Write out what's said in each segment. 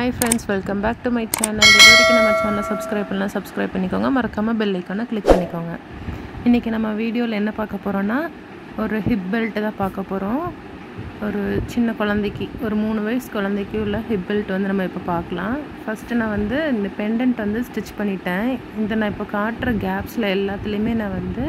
Hi friends, welcome back to my channel. இதுவரைக்கும் நம்ம சேனலை சப்ஸ்கிரைப் பண்ணிக்கோங்க. மறக்காம பெல் ஐகானை கிளிக் பண்ணிக்கோங்க. இன்னைக்கு நம்ம வீடியோல என்ன பார்க்க போறோம்னா ஒரு ஹிப் பெல்ட் தான் பார்க்க போறோம். ஒரு சின்ன குழந்தைக்கு ஒரு 3 வயசு குழந்தைக்கு உள்ள ஹிப் பெல்ட் வந்து நம்ம இப்போ பார்க்கலாம். ஃபர்ஸ்ட் நான் வந்து இந்த பெண்டன்ட் வந்து ஸ்டிட்ச் பண்ணிட்டேன். இந்த நான் இப்போ காட்டுற கேப்ஸ்ல எல்லாத்துலயுமே நான் வந்து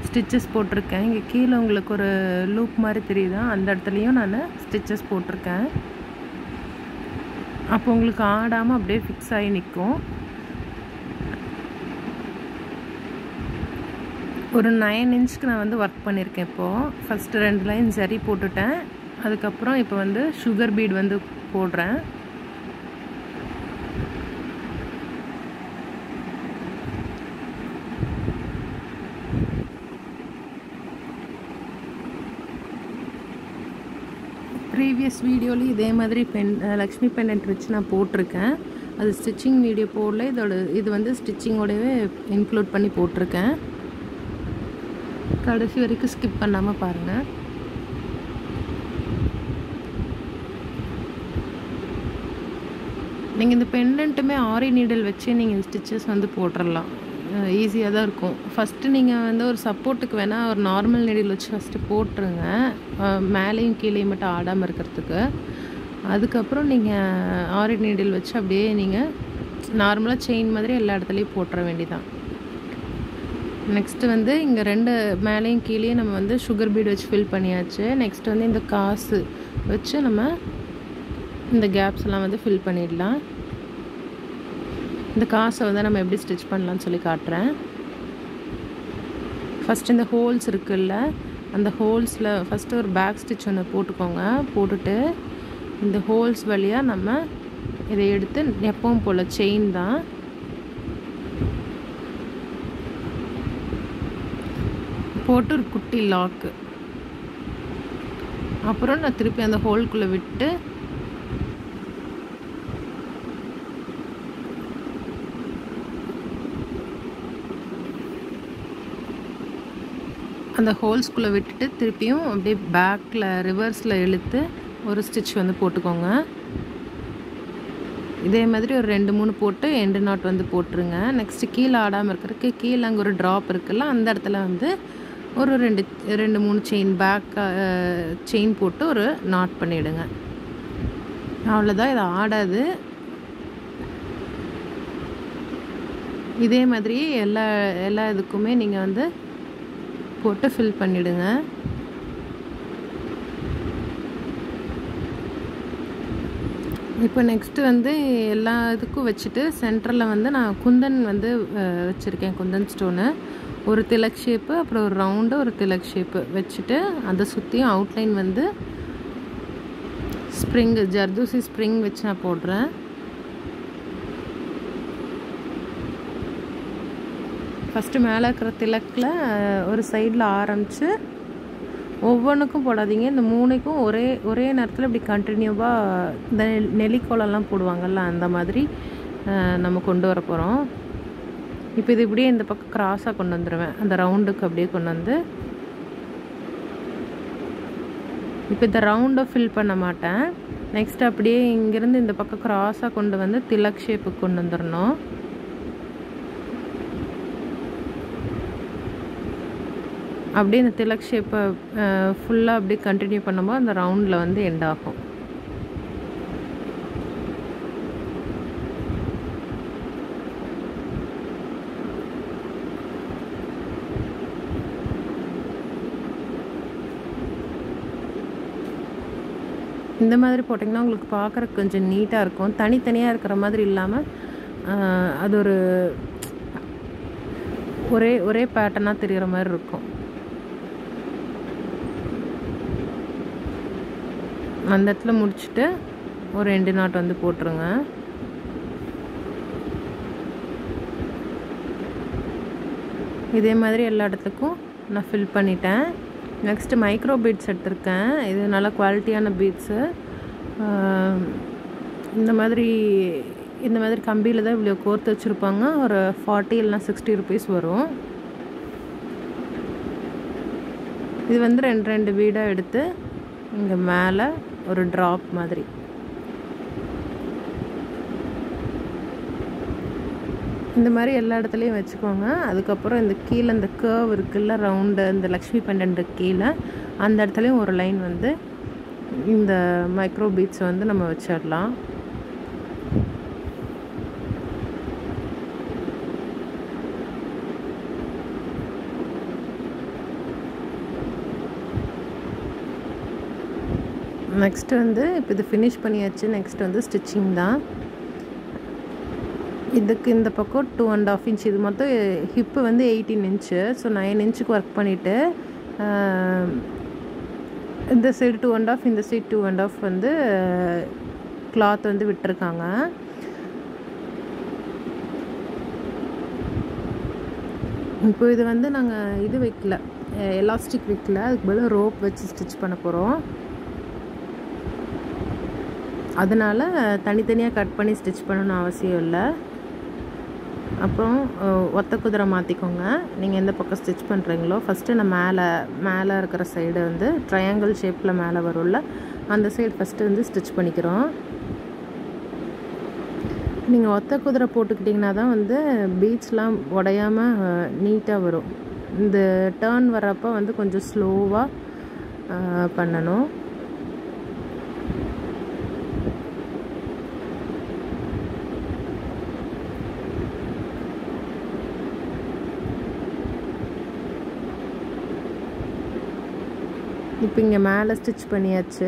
ஸ்டிச்சஸ் போட்டிருக்கேன். இங்கே கீழே உங்களுக்கு ஒரு லூப் மாதிரி தெரியுதா, அந்த இடத்துலையும் நான் ஸ்டிச்சஸ் போட்டிருக்கேன். அப்போ உங்களுக்கு ஆடாமல் அப்படியே ஃபிக்ஸ் ஆகி நிற்கும். ஒரு 9 இன்ச்சுக்கு நான் வந்து ஒர்க் பண்ணியிருக்கேன். இப்போது ஃபஸ்ட்டு 2 லைன் சரி போட்டுட்டேன். அதுக்கப்புறம் இப்போ வந்து சுகர் பீட் வந்து போடுறேன். ப்ரீவியஸ் வீடியோவில் இதே மாதிரி லக்ஷ்மி பெண்டன்ட் வச்சு நான் போட்டிருக்கேன். அது ஸ்டிச்சிங் வீடியோ போடல, இது வந்து ஸ்டிச்சிங்கோடவே இன்க்ளூட் பண்ணி போட்டிருக்கேன். கடைசி வரைக்கும் ஸ்கிப் பண்ணாமல் பாருங்கள். நீங்கள் இந்த பெண்டன்ட்டுமே ஆரி நீடில் வச்சு நீங்கள் ஸ்டிச்சஸ் வந்து போட்டுடலாம். ஈஸியாக தான் இருக்கும். ஃபஸ்ட்டு நீங்கள் வந்து ஒரு சப்போர்ட்டுக்கு வேணால் ஒரு நார்மல் நீடில் வச்சு ஃபஸ்ட்டு போட்டுருங்க, மேலேயும் கீழேயும் மட்டும் ஆடாமல் இருக்கிறதுக்கு. அதுக்கப்புறம் நீங்கள் ஆரி நீடில் வச்சு அப்படியே நீங்கள் நார்மலாக செயின் மாதிரி எல்லா இடத்துலையும் போட்டுற வேண்டியதான். நெக்ஸ்ட்டு வந்து இங்கே 2 மேலேயும் கீழேயும் நம்ம வந்து சுகர் பீட் வச்சு ஃபில் பண்ணியாச்சு. நெக்ஸ்ட் வந்து இந்த காசு வச்சு நம்ம இந்த கேப்ஸ் எல்லாம் வந்து ஃபில் பண்ணிடலாம். இந்த காசை வந்து நம்ம எப்படி ஸ்டிச் பண்ணலான்னு சொல்லி காட்டுறேன். ஃபஸ்ட் இந்த ஹோல்ஸ் இருக்குல்ல, அந்த ஹோல்ஸில் ஃபஸ்ட்டு ஒரு பேக் ஸ்டிச் ஒன்று போட்டுக்கோங்க. போட்டுட்டு இந்த ஹோல்ஸ் வழியாக நம்ம இதை எடுத்து எப்பவும் போல் செயின் தான் போட்டு ஒரு குட்டி லாக்கு. அப்புறம் நான் திருப்பி அந்த ஹோல்குள்ளே விட்டு அந்த ஹோல்ஸ்குள்ளே விட்டுட்டு திருப்பியும் அப்படியே பேக்கில் ரிவர்ஸில் இழுத்து ஒரு ஸ்டிச் வந்து போட்டுக்கோங்க. இதே மாதிரி ஒரு 2-3 போட்டு எண்டு நாட் வந்து போட்டுருங்க. நெக்ஸ்ட்டு கீழே ஆடாமல் இருக்கிறதுக்கு கீழே அங்கே ஒரு ட்ராப் இருக்குல்ல, அந்த இடத்துல வந்து ஒரு 2-3 செயின் பேக் செயின் போட்டு ஒரு நாட் பண்ணிவிடுங்க. அவ்வளோதான், இது ஆடாது. இதே மாதிரி எல்லா இதுக்குமே நீங்கள் வந்து போட்டு ஃபில் பண்ணிவிடுங்க. இப்போ நெக்ஸ்ட்டு வந்து எல்லா இதுக்கும் வச்சுட்டு சென்டரில் வந்து நான் குந்தன் வந்து வச்சுருக்கேன். குந்தன் ஸ்டோனு ஒரு திலக் ஷேப்பு, அப்புறம் ஒரு ரவுண்டு ஒரு திலக் ஷேப்பு வச்சுட்டு அதை சுற்றியும் அவுட்லைன் வந்து ஸ்ப்ரிங்கு ஜர்தூசி ஸ்ப்ரிங் வச்சு நான் போடுறேன். ஃபஸ்ட்டு மேலே இருக்கிற திலக்கில் ஒரு சைடில் ஆரம்பித்து ஒவ்வொன்றுக்கும் போடாதீங்க. இந்த 3க்கும் ஒரே நேரத்தில் இப்படி கண்டினியூவாக இந்த நெல்லிக்கோலெல்லாம் போடுவாங்கள்ல, அந்த மாதிரி நம்ம கொண்டு வர போகிறோம். இப்போ இது இப்படியே இந்த பக்கம் கிராஸாக கொண்டு வந்துடுவேன். அந்த ரவுண்டுக்கு அப்படியே கொண்டு வந்து இப்போ இந்த ரவுண்டை ஃபில் பண்ண மாட்டேன். நெக்ஸ்ட் அப்படியே இங்கேருந்து இந்த பக்கம் கிராஸாக கொண்டு வந்து திலக் ஷேப்புக்கு கொண்டு வந்துடணும். அப்படியே இந்த திலக் ஷேப்பை ஃபுல்லாக அப்படியே கண்டினியூ பண்ணும்போது அந்த ரவுண்டில் வந்து எண்ட் ஆகும். இந்த மாதிரி போட்டிங்கன்னா உங்களுக்கு பார்க்குறக்கு கொஞ்சம் நீட்டாக இருக்கும். தனித்தனியாக இருக்கிற மாதிரி இல்லாமல் அது ஒரே பேட்டர்னாக தெரிகிற மாதிரி இருக்கும். அந்த இடத்துல முடிச்சுட்டு ஒரு 2 நாட் வந்து போட்டுருங்க. இதே மாதிரி எல்லா இடத்துக்கும் நான் ஃபில் பண்ணிட்டேன். நெக்ஸ்ட்டு மைக்ரோ பீட்ஸ் எடுத்திருக்கேன். இது நல்லா குவாலிட்டியான பீட்ஸு. இந்த மாதிரி கம்பியில் தான் இவ்வளோ கோர்த்து வச்சுருப்பாங்க. ஒரு 40 இல்லைனா 60 ருபீஸ் வரும். இது வந்து 2 பீடாக எடுத்து இங்கே மேலே ஒரு ட்ராப் மாதிரி இந்த மாதிரி எல்லா இடத்துலையும் வச்சுக்கோங்க. அதுக்கப்புறம் இந்த கீழே இந்த கர்வ் இருக்குல்ல, ரவுண்டு, இந்த லக்ஷ்மி பெண்டன்ட் கீழே அந்த இடத்துலையும் ஒரு லைன் வந்து இந்த மைக்ரோ பீட்ஸ் வந்து நம்ம வச்சிடலாம். நெக்ஸ்ட்டு வந்து இப்போ இது ஃபினிஷ் பண்ணியாச்சு. நெக்ஸ்ட் வந்து ஸ்டிச்சிங் தான். இதுக்கு இந்த பக்கம் 2.5 இன்ச், இது மொத்தம் ஹிப்பு வந்து 18 இன்ச்சு. ஸோ 9 இன்ச்சுக்கு ஒர்க் பண்ணிவிட்டு இந்த சைடு 2.5, இந்த சைடு 2.5 வந்து கிளாத் வந்து விட்டுருக்காங்க. இப்போ இது வந்து நாங்கள் இது வைக்கல, எலாஸ்டிக் வைக்கல, அதுக்கு பதிலாக ரோப் வச்சு ஸ்டிச் பண்ண போகிறோம். அதனால் தனித்தனியாக கட் பண்ணி ஸ்டிச் பண்ணணும்னு அவசியம் இல்லை. அப்புறம் ஒத்த குதிரை மாற்றிக்கோங்க. நீங்கள் எந்த பக்கம் ஸ்டிச் பண்ணுறீங்களோ ஃபஸ்ட்டு நான் மேலே இருக்கிற சைடு வந்து ட்ரையாங்கிள் ஷேப்பில் மேலே வரும்ல, அந்த சைடு ஃபஸ்ட்டு வந்து ஸ்டிச் பண்ணிக்கிறோம். நீங்கள் ஒத்த குதிரை போட்டுக்கிட்டிங்கன்னா தான் வந்து பீட்ஸ்லாம் உடையாமல் நீட்டாக வரும். இந்த டர்ன் வர்றப்போ வந்து கொஞ்சம் ஸ்லோவாக பண்ணணும். இப்போ இங்கே மேலே ஸ்டிச் பண்ணியாச்சு.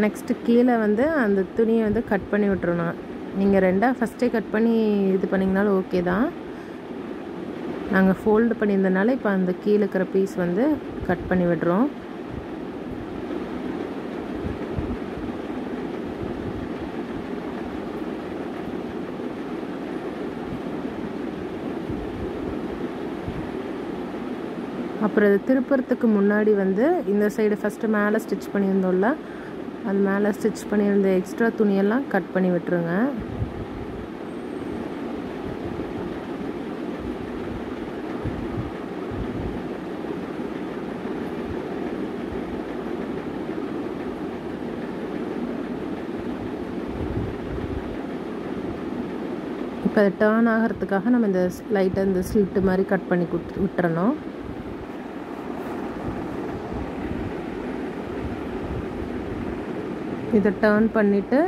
நெக்ஸ்ட்டு கீழே வந்து அந்த துணியை வந்து கட் பண்ணி விட்டுறணும். நீங்கள் ரெண்டாக ஃபஸ்ட்டே கட் பண்ணி இது பண்ணிங்கனாலும் ஓகே தான். நாங்கள் ஃபோல்டு பண்ணியிருந்தனால இப்போ அந்த கீழே இருக்கிற பீஸ் வந்து கட் பண்ணி விடுறோம். அப்புறம் இது திருப்புறத்துக்கு முன்னாடி வந்து இந்த சைடு ஃபஸ்ட்டு மேலே ஸ்டிச் பண்ணியிருந்தோம்ல, அது மேலே ஸ்டிச் பண்ணியிருந்த எக்ஸ்ட்ரா துணியெல்லாம் கட் பண்ணி விட்டுருங்க. இப்போ அது டர்ன் ஆகிறதுக்காக நம்ம இந்த லைட்டாக இந்த ஸ்லிட்டு மாதிரி கட் பண்ணி விட்டுறணும். இதை டர்ன் பண்ணிவிட்டு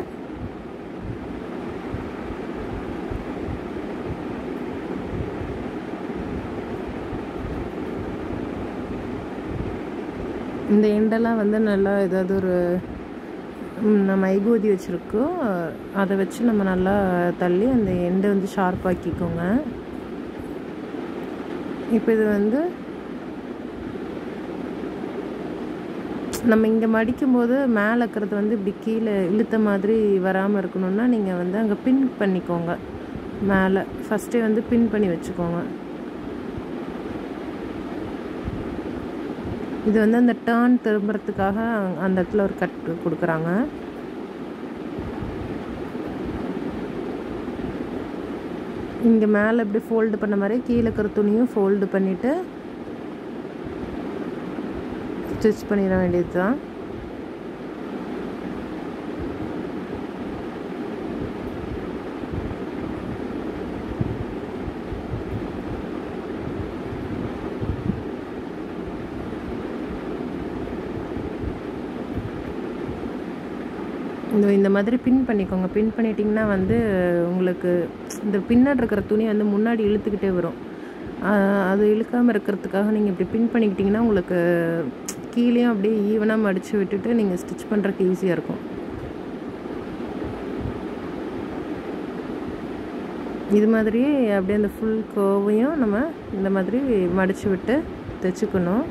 இந்த எண்டெல்லாம் வந்து நல்லா ஏதாவது ஒரு மைகூதி வச்சுருக்கோம், அதை வச்சு நம்ம நல்லா தள்ளி அந்த எண்டை வந்து ஷார்ப்பாக்கிக்கோங்க. இப்போ இது வந்து நம்ம இங்கே மடிக்கும்போது மேலே இருக்கிறது வந்து இப்படி கீழே இழுத்த மாதிரி வராமல் இருக்கணும்னா நீங்கள் வந்து அங்கே பின் பண்ணிக்கோங்க. மேலே ஃபஸ்ட்டே வந்து பின் பண்ணி வச்சுக்கோங்க. இது வந்து அந்த டர்ன் திரும்புறதுக்காக அந்த இடத்துல ஒரு கட் கொடுக்குறாங்க. இங்கே மேலே இப்படி ஃபோல்டு பண்ண மாதிரி கீழே இருக்கிற துணியும் ஃபோல்டு பண்ணிவிட்டு ஸ்டிச் பண்ணிட வேண்டியது தான். இந்த மாதிரி பின் பண்ணிக்கோங்க. பின் பண்ணிட்டிங்கன்னா வந்து உங்களுக்கு இந்த பின்னாடி இருக்கிற துணி வந்து முன்னாடி இழுத்துக்கிட்டே வரும். அது இழுக்காமல் இருக்கிறதுக்காக நீங்கள் இப்படி பின் பண்ணிக்கிட்டிங்கன்னா உங்களுக்கு கீழேயும் அப்படியே ஈவனாக மடித்து விட்டுட்டு நீங்கள் ஸ்டிச் பண்ணுறதுக்கு ஈஸியாக இருக்கும். இது மாதிரி அப்படியே அந்த ஃபுல் கர்வையும் நம்ம இந்த மாதிரி மடித்து விட்டு தைச்சிக்கணும்.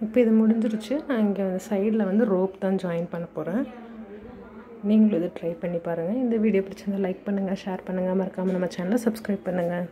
இப்போ இது முடிஞ்சிருச்சு. நான் இங்கே சைடில் வந்து ரோப் தான் ஜாயின் பண்ண போகிறேன். நீங்களும் இதை ட்ரை பண்ணி பாருங்கள். இந்த வீடியோ பிடிச்சிருந்தா லைக் பண்ணுங்கள், ஷேர் பண்ணுங்கள், மறக்காமல் நம்ம சேனலை சப்ஸ்கிரைப் பண்ணுங்கள்.